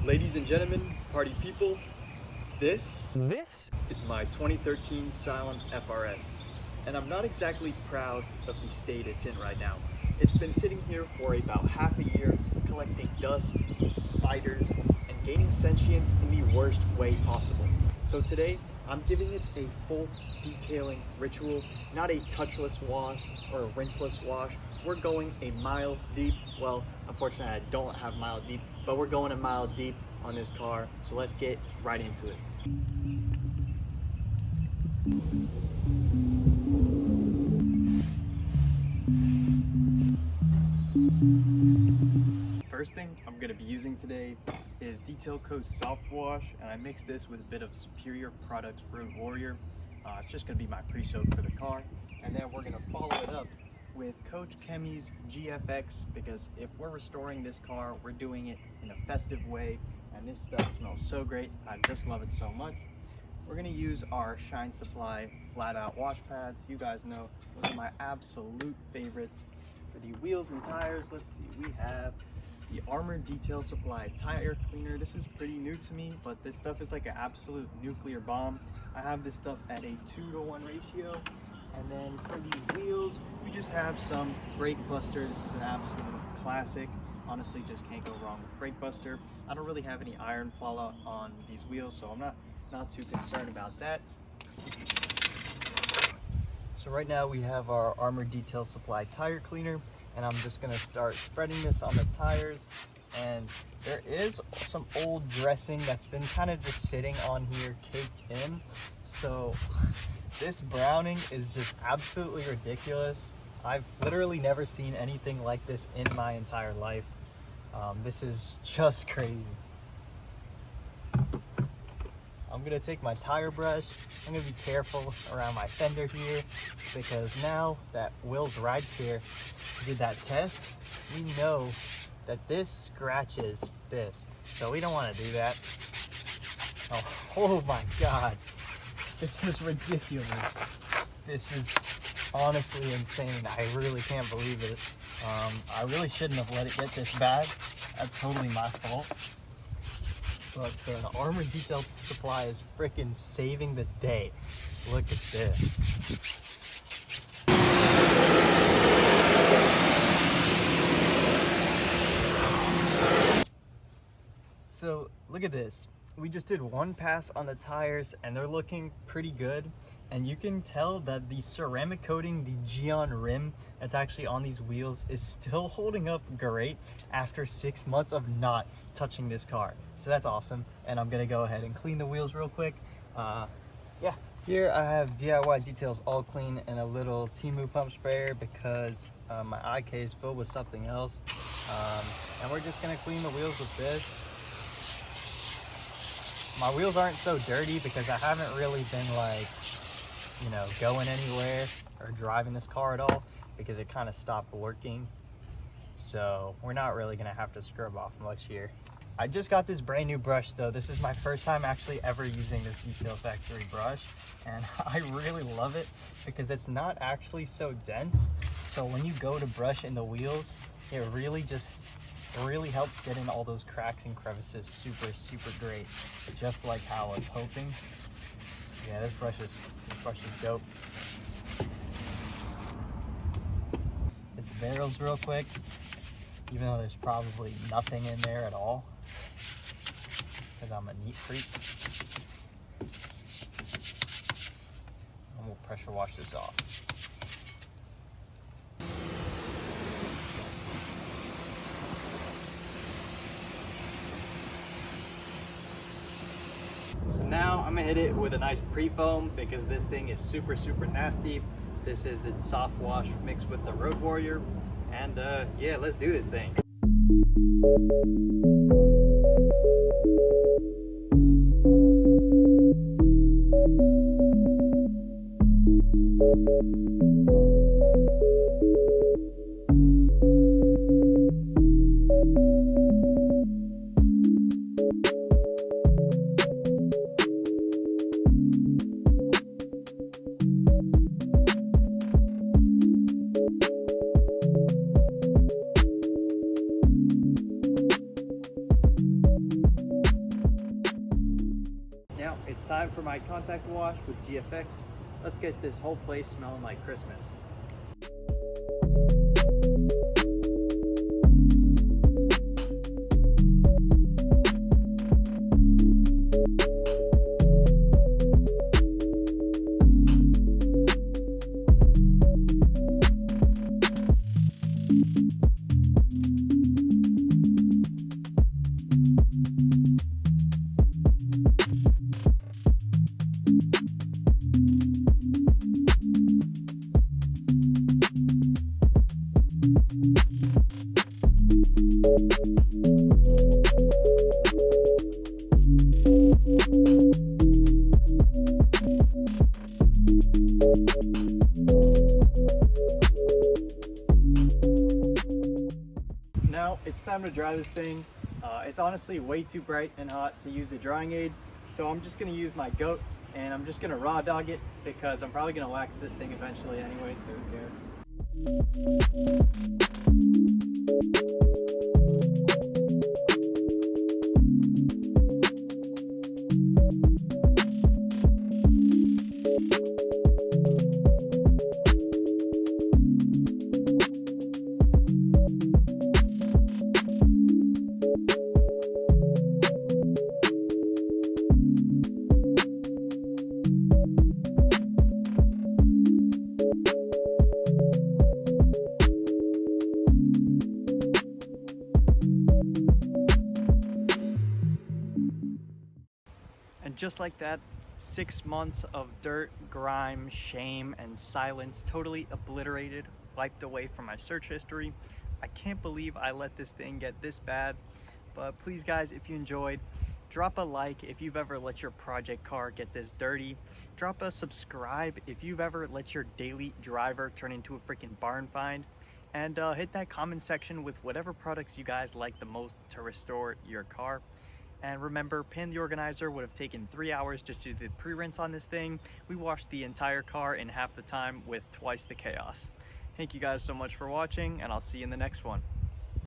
Ladies and gentlemen, party people, this is my 2013 Silent FRS, and I'm not exactly proud of the state it's in right now. It's been sitting here for about half a year, collecting dust, spiders, and gaining sentience in the worst way possible. So today, I'm giving it a full detailing ritual, not a touchless wash or a rinseless wash. We're going a mile deep. Well, unfortunately I don't have mile deep, but we're going a mile deep on this car. So let's get right into it. First thing I'm going to be using today is Detail Coat Soft Wash, and I mix this with a bit of Superior Products Road Warrior. It's just going to be my pre-soak for the car, and then we're going to follow it up with Coach Chemi's GFX, because if we're restoring this car, we're doing it in a festive way, and this stuff smells so great. I just love it so much. We're going to use our Shine Supply flat out wash pads. You guys know those are my absolute favorites. For the wheels and tires, let's see, we have the Armor Detail Supply tire cleaner. This is pretty new to me, but this stuff is like an absolute nuclear bomb. I have this stuff at a 2-to-1 ratio. And then for the wheels, we just have some Brake Buster. This is an absolute classic. Honestly, just can't go wrong with Brake Buster. I don't really have any iron fallout on these wheels, so I'm not too concerned about that. So right now we have our Armor Detail Supply tire cleaner, and I'm just gonna start spreading this on the tires. And there is some old dressing that's been kind of just sitting on here, caked in. So this browning is just absolutely ridiculous. I've literally never seen anything like this in my entire life. This is just crazy. I'm gonna take my tire brush. I'm gonna be careful around my fender here, because now that Will's Ride Care did that test, we know that this scratches this. So we don't wanna do that. Oh my God. This is ridiculous. This is honestly insane. I really can't believe it. I really shouldn't have let it get this bad. That's totally my fault. But the Armor Detail Supply is freaking saving the day. Look at this. So look at this. We just did one pass on the tires and they're looking pretty good. And you can tell that the ceramic coating, the Geon rim that's actually on these wheels, is still holding up great after 6 months of not touching this car. So that's awesome. And I'm gonna go ahead and clean the wheels real quick. Yeah. Here I have DIY Details All Clean and a little Timu pump sprayer, because my IK is filled with something else. And we're just gonna clean the wheels with this. My wheels aren't so dirty because I haven't really been like, you know, going anywhere or driving this car at all, because it kind of stopped working. So we're not really gonna have to scrub off much here. I just got this brand new brush though. This is my first time actually ever using this Detail Factory brush, and I really love it because it's not actually so dense. So when you go to brush in the wheels, it really helps get in all those cracks and crevices super great, just like how I was hoping. Yeah, this brush is dope. Hit the barrels real quick, even though there's probably nothing in there at all, because I'm a neat freak. And we'll pressure wash this off. So now I'm gonna hit it with a nice pre-foam, because this thing is super nasty. This is the soft wash mixed with the Road Warrior. And yeah, let's do this thing. it's time for my contact wash with GFX. Let's get this whole place smelling like Christmas. Now it's time to dry this thing. It's honestly way too bright and hot to use a drying aid, so I'm just gonna use my goat and I'm just gonna raw dog it because I'm probably gonna wax this thing eventually anyway, so who And just like that, 6 months of dirt, grime, shame, and silence totally obliterated, wiped away from my search history. I can't believe I let this thing get this bad. But please guys, if you enjoyed, drop a like if you've ever let your project car get this dirty. Drop a subscribe if you've ever let your daily driver turn into a freaking barn find. And hit that comment section with whatever products you guys like the most to restore your car. And remember, Pin the Organizer would have taken 3 hours just to do the pre-rinse on this thing. We washed the entire car in half the time with twice the chaos. Thank you guys so much for watching, and I'll see you in the next one.